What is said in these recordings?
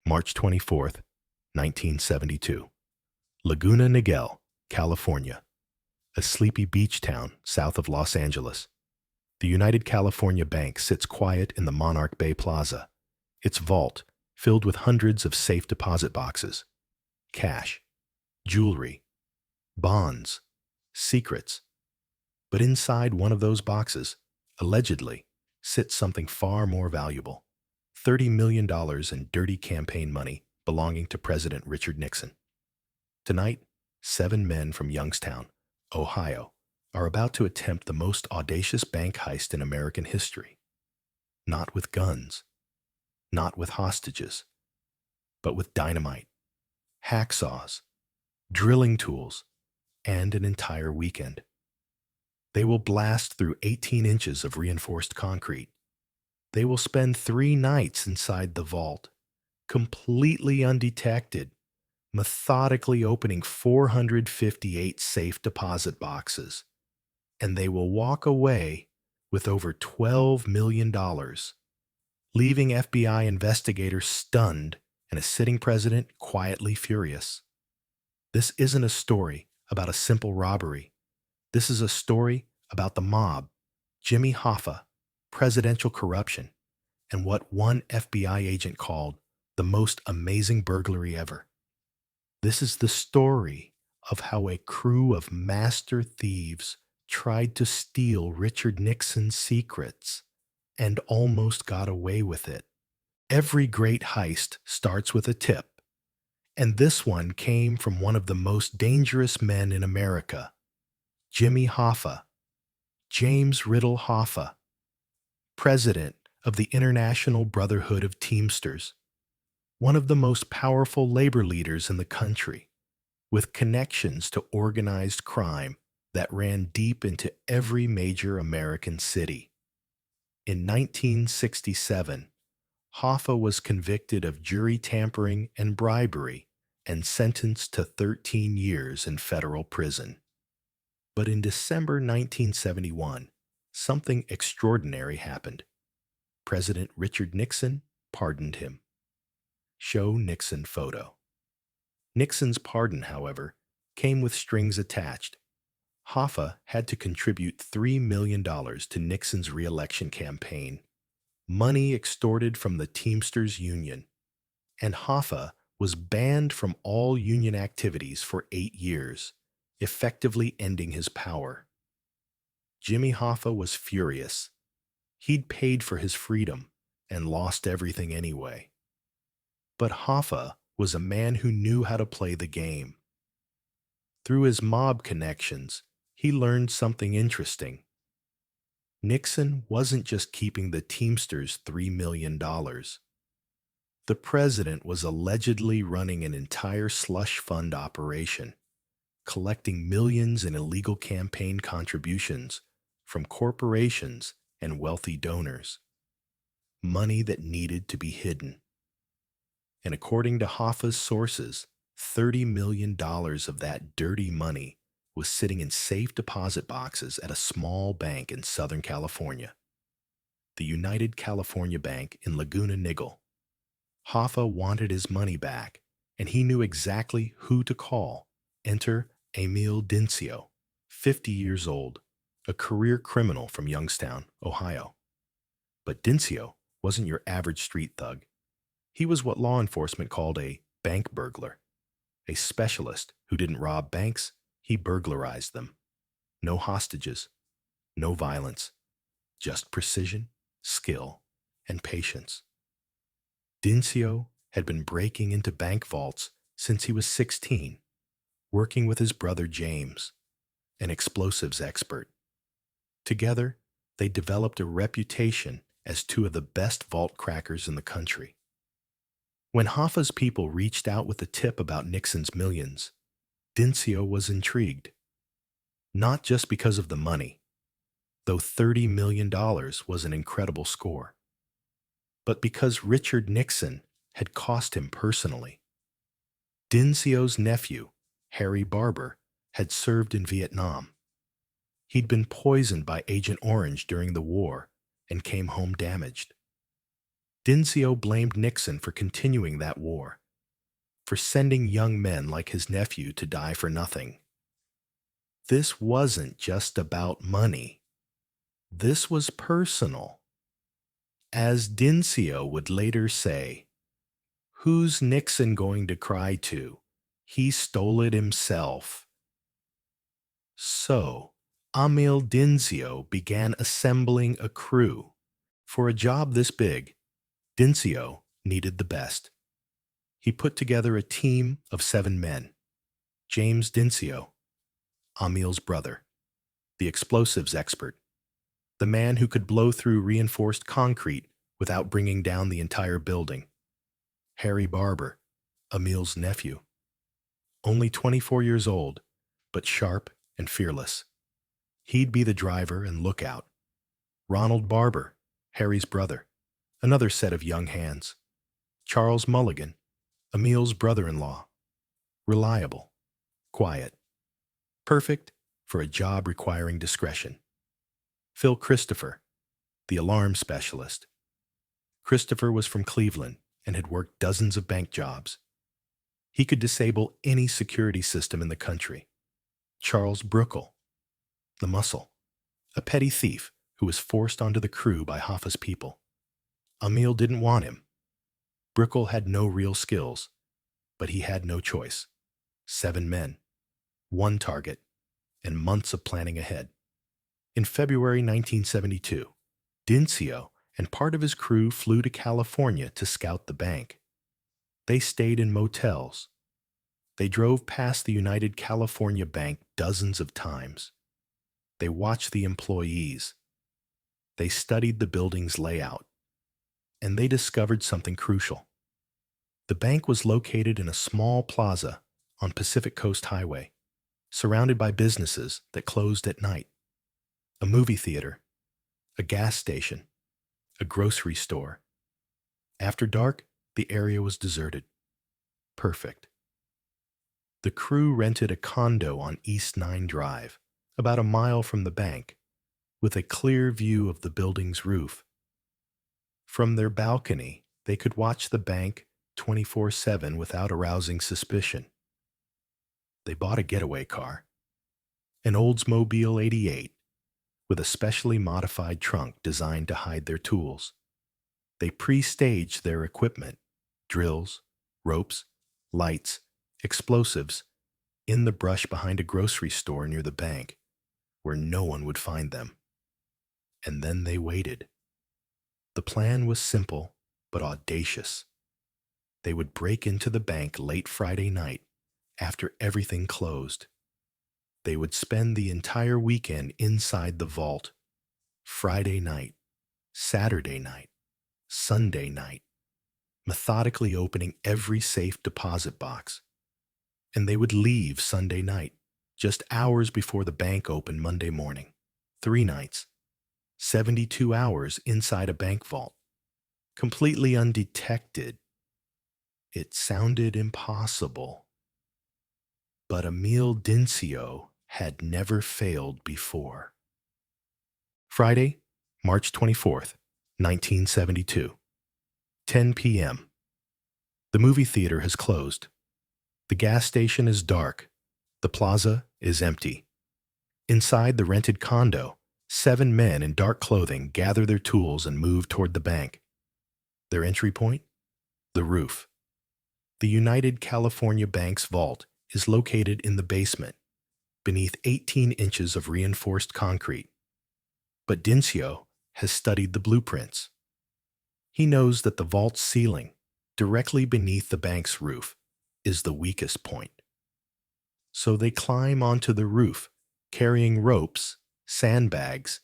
March 24th, 1972. Laguna Niguel, California, a sleepy beach town south of Los Angeles. The United California Bank sits quiet in the Monarch Bay Plaza, its vault filled with hundreds of safe deposit boxes, cash, jewelry, bonds, secrets. But inside one of those boxes, allegedly, sits something far more valuable: $30 million in dirty campaign money belonging to President Richard Nixon. Tonight, 7 men from Youngstown, Ohio, are about to attempt the most audacious bank heist in American history. Not with guns, not with hostages, but with dynamite, hacksaws, drilling tools, and an entire weekend. They will blast through 18 inches of reinforced concrete. They will spend 3 nights inside the vault, completely undetected, methodically opening 458 safe deposit boxes, and they will walk away with over $12 million, leaving FBI investigators stunned and a sitting president quietly furious. This isn't a story about a simple robbery. This is a story about the mob, Jimmy Hoffa, presidential corruption, and what one FBI agent called the most amazing burglary ever. This is the story of how a crew of master thieves tried to steal Richard Nixon's secrets and almost got away with it. Every great heist starts with a tip, and this one came from one of the most dangerous men in America, Jimmy Hoffa, James Riddle Hoffa, president of the International Brotherhood of Teamsters, one of the most powerful labor leaders in the country, with connections to organized crime that ran deep into every major American city. In 1967, Hoffa was convicted of jury tampering and bribery and sentenced to 13 years in federal prison. But in December 1971, something extraordinary happened. President Richard Nixon pardoned him. Show Nixon photo. Nixon's pardon, however, came with strings attached. Hoffa had to contribute $3 million to Nixon's re-election campaign, money extorted from the Teamsters Union, and Hoffa was banned from all union activities for 8 years, effectively ending his power. Jimmy Hoffa was furious. He'd paid for his freedom and lost everything anyway. But Hoffa was a man who knew how to play the game. Through his mob connections, he learned something interesting. Nixon wasn't just keeping the Teamsters $3 million. The president was allegedly running an entire slush fund operation, collecting millions in illegal campaign contributions from corporations and wealthy donors, money that needed to be hidden. And according to Hoffa's sources, $30 million of that dirty money was sitting in safe deposit boxes at a small bank in Southern California, the United California Bank in Laguna Niguel. Hoffa wanted his money back, and he knew exactly who to call. Enter Emil Dincio, 50 years old, a career criminal from Youngstown, Ohio. But Dincio wasn't your average street thug. He was what law enforcement called a bank burglar, a specialist who didn't rob banks, he burglarized them. No hostages, no violence, just precision, skill, and patience. Dincio had been breaking into bank vaults since he was 16, working with his brother James, an explosives expert. Together, they developed a reputation as 2 of the best vault crackers in the country. When Hoffa's people reached out with a tip about Nixon's millions, Dincio was intrigued. Not just because of the money, though $30 million was an incredible score, but because Richard Nixon had cost him personally. Dincio's nephew, Harry Barber, had served in Vietnam. He'd been poisoned by Agent Orange during the war and came home damaged. Dincio blamed Nixon for continuing that war, for sending young men like his nephew to die for nothing. This wasn't just about money. This was personal. As Dincio would later say, "Who's Nixon going to cry to? He stole it himself." So, Emil Dincio began assembling a crew. For a job this big, Dincio needed the best. He put together a team of 7 men. James Dincio, Emil's brother, the explosives expert, the man who could blow through reinforced concrete without bringing down the entire building. Harry Barber, Emil's nephew, only 24 years old, but sharp and fearless. He'd be the driver and lookout. Ronald Barber, Harry's brother, another set of young hands. Charles Mulligan, Emil's brother-in-law, reliable, quiet, perfect for a job requiring discretion. Phil Christopher, the alarm specialist. Christopher was from Cleveland and had worked dozens of bank jobs. He could disable any security system in the country. Charles Bruckle, the muscle, a petty thief who was forced onto the crew by Hoffa's people. Emil didn't want him. Bruckle had no real skills, but he had no choice. 7 men, 1 target, and months of planning ahead. In February 1972, Dincio and part of his crew flew to California to scout the bank. They stayed in motels. They drove past the United California Bank dozens of times. They watched the employees. They studied the building's layout. And they discovered something crucial. The bank was located in a small plaza on Pacific Coast Highway, surrounded by businesses that closed at night. A movie theater, a gas station, a grocery store. After dark, the area was deserted. Perfect. The crew rented a condo on East 9 Drive, about a mile from the bank, with a clear view of the building's roof. From their balcony, they could watch the bank 24/7 without arousing suspicion. They bought a getaway car, an Oldsmobile 88, with a specially modified trunk designed to hide their tools. They pre-staged their equipment, drills, ropes, lights, explosives, in the brush behind a grocery store near the bank, where no one would find them. And then they waited. The plan was simple but audacious. They would break into the bank late Friday night after everything closed. They would spend the entire weekend inside the vault. Friday night, Saturday night, Sunday night, methodically opening every safe deposit box. And they would leave Sunday night, just hours before the bank opened Monday morning. 3 nights, 72 hours inside a bank vault, completely undetected. It sounded impossible. But Emil Dincio had never failed before. Friday, March 24th, 1972, 10 p.m. The movie theater has closed. The gas station is dark. The plaza is empty. Inside the rented condo, 7 men in dark clothing gather their tools and move toward the bank. Their entry point? The roof. The United California Bank's vault is located in the basement, beneath 18 inches of reinforced concrete. But Dincio has studied the blueprints. He knows that the vault's ceiling, directly beneath the bank's roof, is the weakest point. So they climb onto the roof, carrying ropes, sandbags,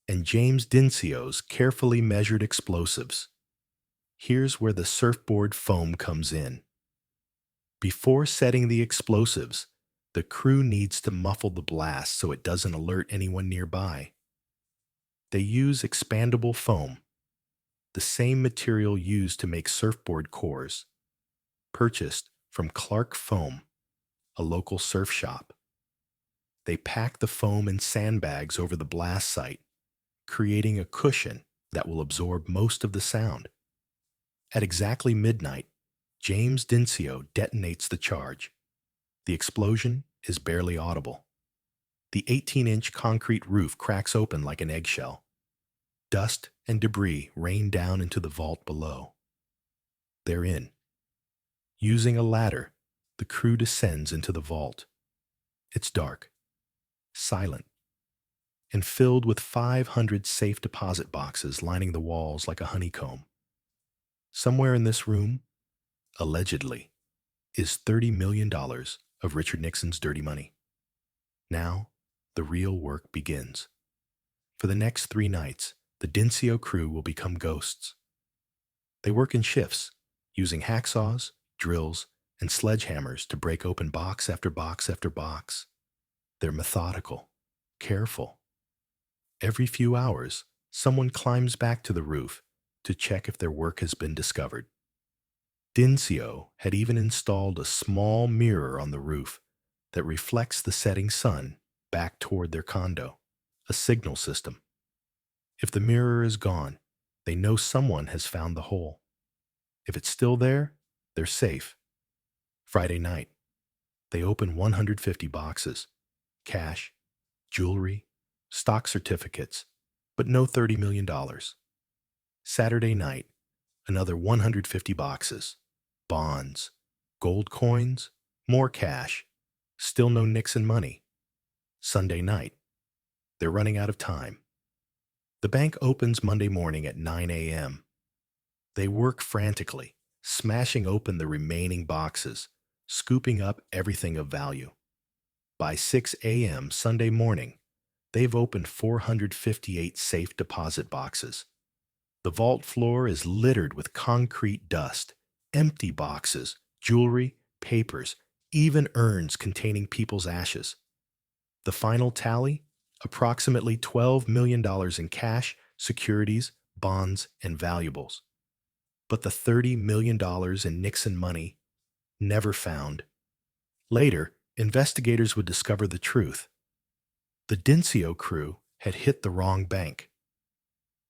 and James Dincio's carefully measured explosives. Here's where the surfboard foam comes in. Before setting the explosives, the crew needs to muffle the blast so it doesn't alert anyone nearby. They use expandable foam, the same material used to make surfboard cores, purchased from Clark Foam, a local surf shop. They pack the foam in sandbags over the blast site, creating a cushion that will absorb most of the sound. At exactly midnight, James Dincio detonates the charge. The explosion is barely audible. The 18-inch concrete roof cracks open like an eggshell. Dust and debris rain down into the vault below. They're in. Using a ladder, the crew descends into the vault. It's dark, silent, and filled with 500 safe deposit boxes lining the walls like a honeycomb. Somewhere in this room, allegedly, is $30 million of Richard Nixon's dirty money. Now, the real work begins. For the next 3 nights, the Dincio crew will become ghosts. They work in shifts, using hacksaws, drills, and sledgehammers to break open box after box after box. They're methodical, careful. Every few hours, someone climbs back to the roof to check if their work has been discovered. Dincio had even installed a small mirror on the roof that reflects the setting sun back toward their condo, a signal system. If the mirror is gone, they know someone has found the hole. If it's still there, they're safe. Friday night, they open 150 boxes, cash, jewelry, stock certificates, but no $30 million. Saturday night, another 150 boxes, bonds, gold coins, more cash, still no Nixon money. Sunday night, they're running out of time. The bank opens Monday morning at 9 a.m. They work frantically, smashing open the remaining boxes, scooping up everything of value. By 6 a.m. Sunday morning, they've opened 458 safe deposit boxes. The vault floor is littered with concrete dust, empty boxes, jewelry, papers, even urns containing people's ashes. The final tally? Approximately $12 million in cash, securities, bonds, and valuables. But the $30 million in Nixon money, never found. Later, investigators would discover the truth. The Dincio crew had hit the wrong bank.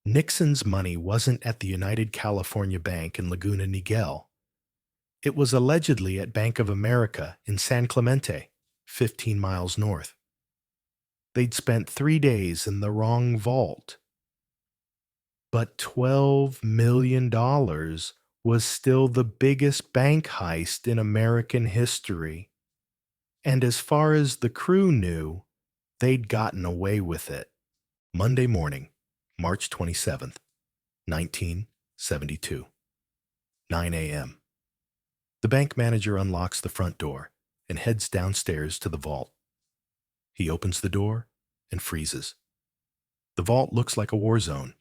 Nixon's money wasn't at the United California Bank in Laguna Niguel. It was allegedly at Bank of America in San Clemente, 15 miles north. They'd spent 3 days in the wrong vault. But $12 million was still the biggest bank heist in American history. And as far as the crew knew, they'd gotten away with it. Monday morning, March 27th, 1972, 9 a.m. The bank manager unlocks the front door and heads downstairs to the vault. He opens the door and freezes. The vault looks like a war zone.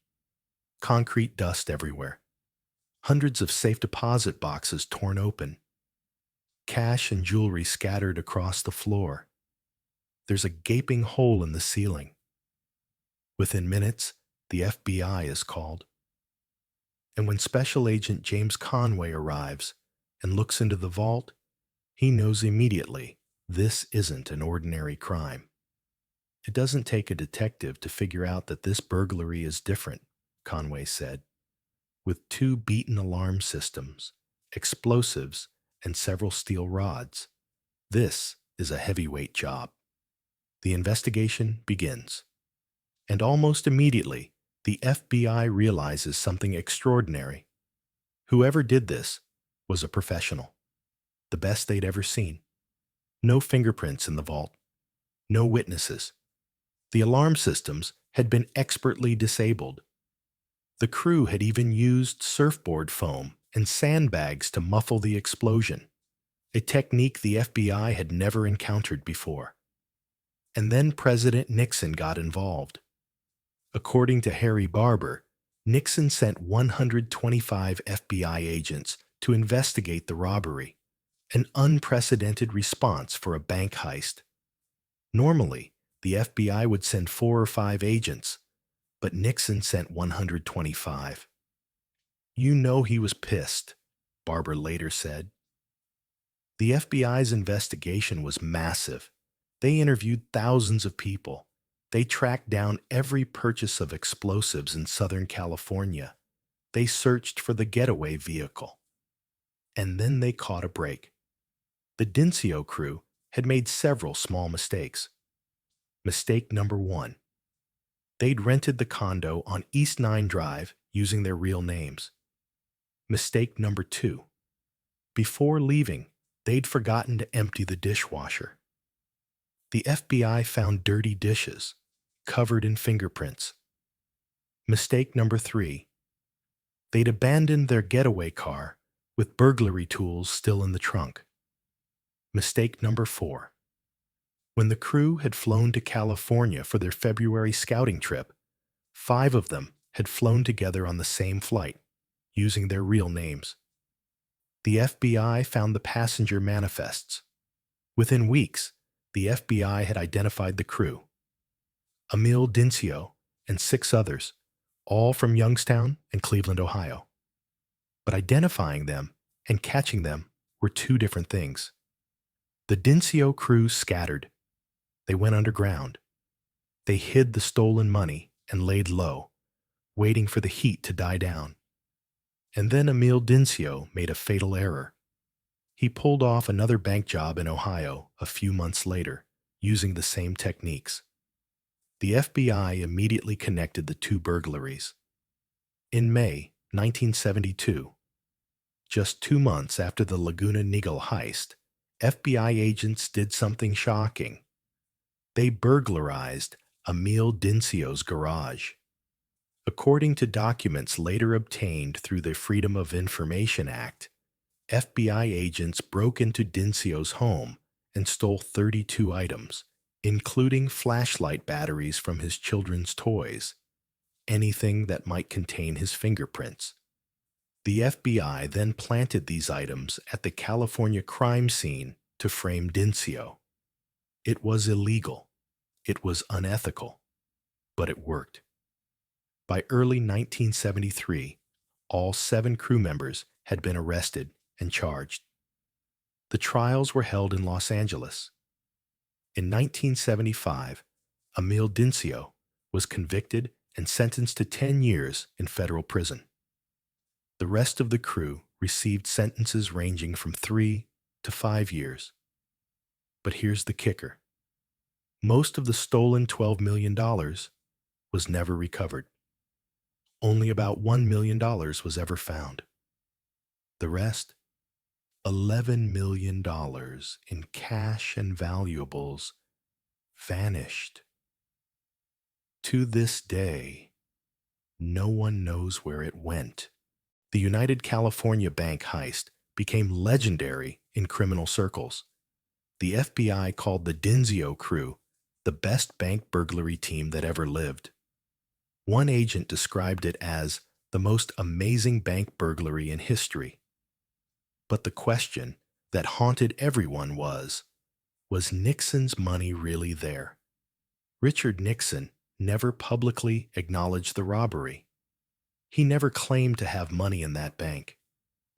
Concrete dust everywhere. Hundreds of safe deposit boxes torn open. Cash and jewelry scattered across the floor. There's a gaping hole in the ceiling. Within minutes, the FBI is called. And when Special Agent James Conway arrives and looks into the vault, he knows immediately this isn't an ordinary crime. It doesn't take a detective to figure out that this burglary is different, Conway said. With 2 beaten alarm systems, explosives, and several steel rods, this is a heavyweight job. The investigation begins. And almost immediately, the FBI realizes something extraordinary. Whoever did this was a professional, the best they'd ever seen. No fingerprints in the vault, no witnesses. The alarm systems had been expertly disabled. The crew had even used surfboard foam and sandbags to muffle the explosion, a technique the FBI had never encountered before. And then President Nixon got involved. According to Harry Barber, Nixon sent 125 FBI agents to investigate the robbery, an unprecedented response for a bank heist. Normally, the FBI would send 4 or 5 agents, but Nixon sent 125. You know he was pissed, Barber later said. The FBI's investigation was massive. They interviewed thousands of people. They tracked down every purchase of explosives in Southern California. They searched for the getaway vehicle. And then they caught a break. The Dincio crew had made several small mistakes. Mistake number one: they'd rented the condo on East 9 Drive using their real names. Mistake number two: before leaving, they'd forgotten to empty the dishwasher. The FBI found dirty dishes, covered in fingerprints. Mistake number three: they'd abandoned their getaway car with burglary tools still in the trunk. Mistake number four: when the crew had flown to California for their February scouting trip, 5 of them had flown together on the same flight, using their real names. The FBI found the passenger manifests. Within weeks, the FBI had identified the crew: Emil Dincio and 6 others, all from Youngstown and Cleveland, Ohio. But identifying them and catching them were two different things. The Dincio crew scattered. They went underground. They hid the stolen money and laid low, waiting for the heat to die down. And then Emil Dincio made a fatal error. He pulled off another bank job in Ohio a few months later, using the same techniques. The FBI immediately connected the two burglaries. In May 1972, just 2 months after the Laguna Niguel heist, FBI agents did something shocking. They burglarized Emil Dincio's garage. According to documents later obtained through the Freedom of Information Act, FBI agents broke into Dincio's home and stole 32 items, including flashlight batteries from his children's toys, anything that might contain his fingerprints. The FBI then planted these items at the California crime scene to frame Dincio. It was illegal. It was unethical. But it worked. By early 1973, all 7 crew members had been arrested and charged. The trials were held in Los Angeles. In 1975, Emil Dincio was convicted and sentenced to 10 years in federal prison. The rest of the crew received sentences ranging from 3 to 5 years. But here's the kicker: most of the stolen $12 million was never recovered. Only about $1 million was ever found. The rest, $11 million in cash and valuables, vanished. To this day, no one knows where it went. The United California Bank heist became legendary in criminal circles. The FBI called the Dincio crew the best bank burglary team that ever lived. One agent described it as the most amazing bank burglary in history. But the question that haunted everyone was Nixon's money really there? Richard Nixon never publicly acknowledged the robbery. He never claimed to have money in that bank,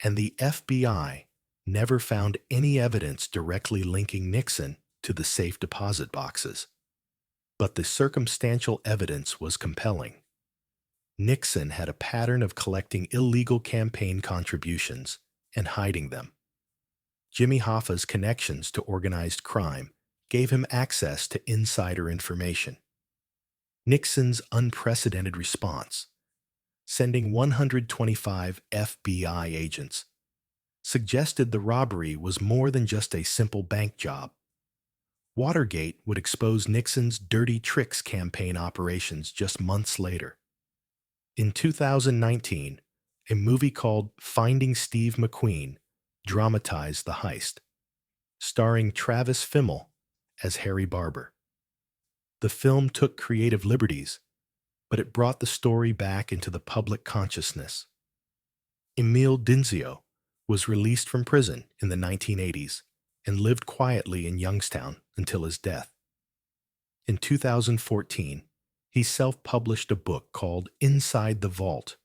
and the FBI never found any evidence directly linking Nixon to the safe deposit boxes. But the circumstantial evidence was compelling. Nixon had a pattern of collecting illegal campaign contributions and hiding them. Jimmy Hoffa's connections to organized crime gave him access to insider information. Nixon's unprecedented response, sending 125 FBI agents, suggested the robbery was more than just a simple bank job. Watergate would expose Nixon's dirty tricks campaign operations just months later. In 2019, a movie called Finding Steve McQueen dramatized the heist, starring Travis Fimmel as Harry Barber. The film took creative liberties, but it brought the story back into the public consciousness. Emil Dincio was released from prison in the 1980s and lived quietly in Youngstown until his death. In 2014, he self-published a book called Inside the Vault,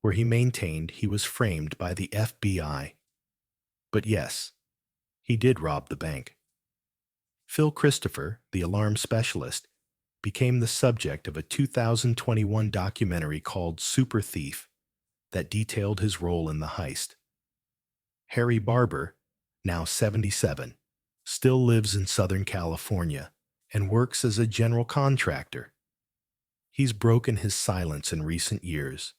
where he maintained he was framed by the FBI. But yes, he did rob the bank. Phil Christopher, the alarm specialist, became the subject of a 2021 documentary called Super Thief, that detailed his role in the heist. Harry Barber, now 77, still lives in Southern California and works as a general contractor. He's broken his silence in recent years,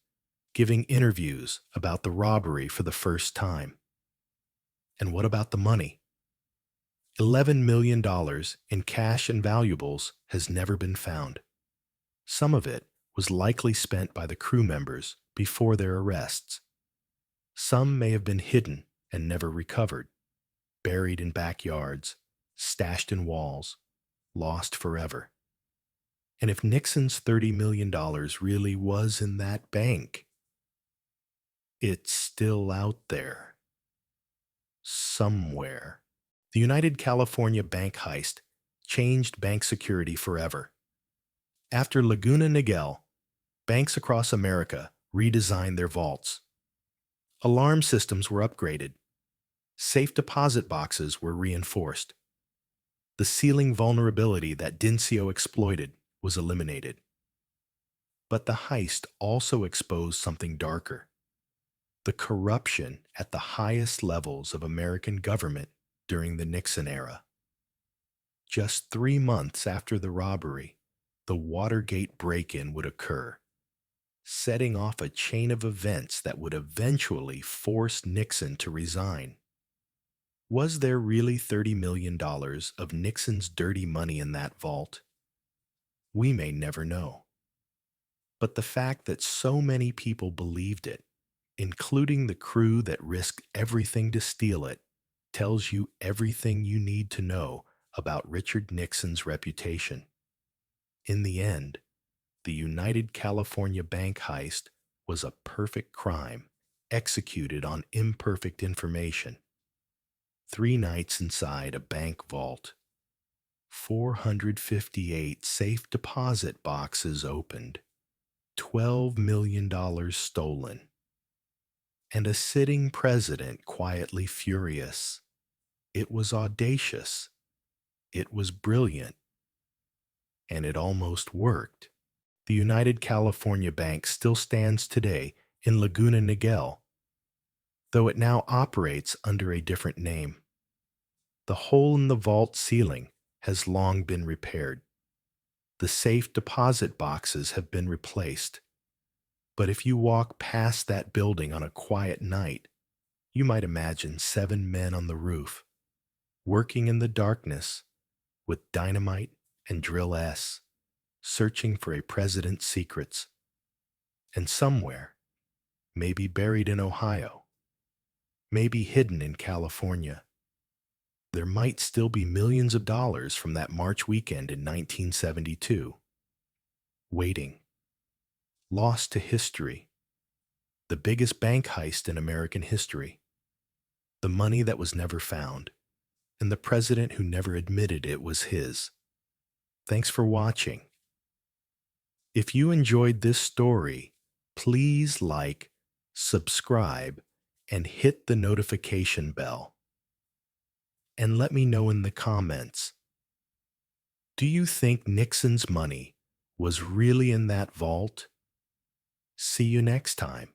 giving interviews about the robbery for the first time. And what about the money? $11 million in cash and valuables has never been found. Some of it was likely spent by the crew members before their arrests. Some may have been hidden and never recovered, buried in backyards, stashed in walls, lost forever. And if Nixon's $30 million really was in that bank, it's still out there. Somewhere. The United California bank heist changed bank security forever. After Laguna Niguel, banks across America redesigned their vaults. Alarm systems were upgraded. Safe deposit boxes were reinforced. The ceiling vulnerability that Dincio exploited was eliminated. But the heist also exposed something darker: the corruption at the highest levels of American government during the Nixon era. Just 3 months after the robbery, the Watergate break-in would occur, setting off a chain of events that would eventually force Nixon to resign. Was there really $30 million of Nixon's dirty money in that vault? We may never know. But the fact that so many people believed it, including the crew that risked everything to steal it, tells you everything you need to know about Richard Nixon's reputation. In the end, the United California bank heist was a perfect crime executed on imperfect information. 3 nights inside a bank vault, 458 safe deposit boxes opened, $12 million stolen, and a sitting president quietly furious. It was audacious, it was brilliant, and it almost worked. The United California Bank still stands today in Laguna Niguel, though it now operates under a different name. The hole in the vault ceiling has long been repaired. The safe deposit boxes have been replaced. But if you walk past that building on a quiet night, you might imagine 7 men on the roof, working in the darkness with dynamite and drill S, searching for a president's secrets. And somewhere, maybe buried in Ohio, maybe hidden in California, there might still be millions of dollars from that March weekend in 1972, waiting, lost to history, the biggest bank heist in American history, the money that was never found, and the president who never admitted it was his. Thanks for watching. If you enjoyed this story, please like, subscribe, and hit the notification bell. And let me know in the comments, do you think Nixon's money was really in that vault? See you next time.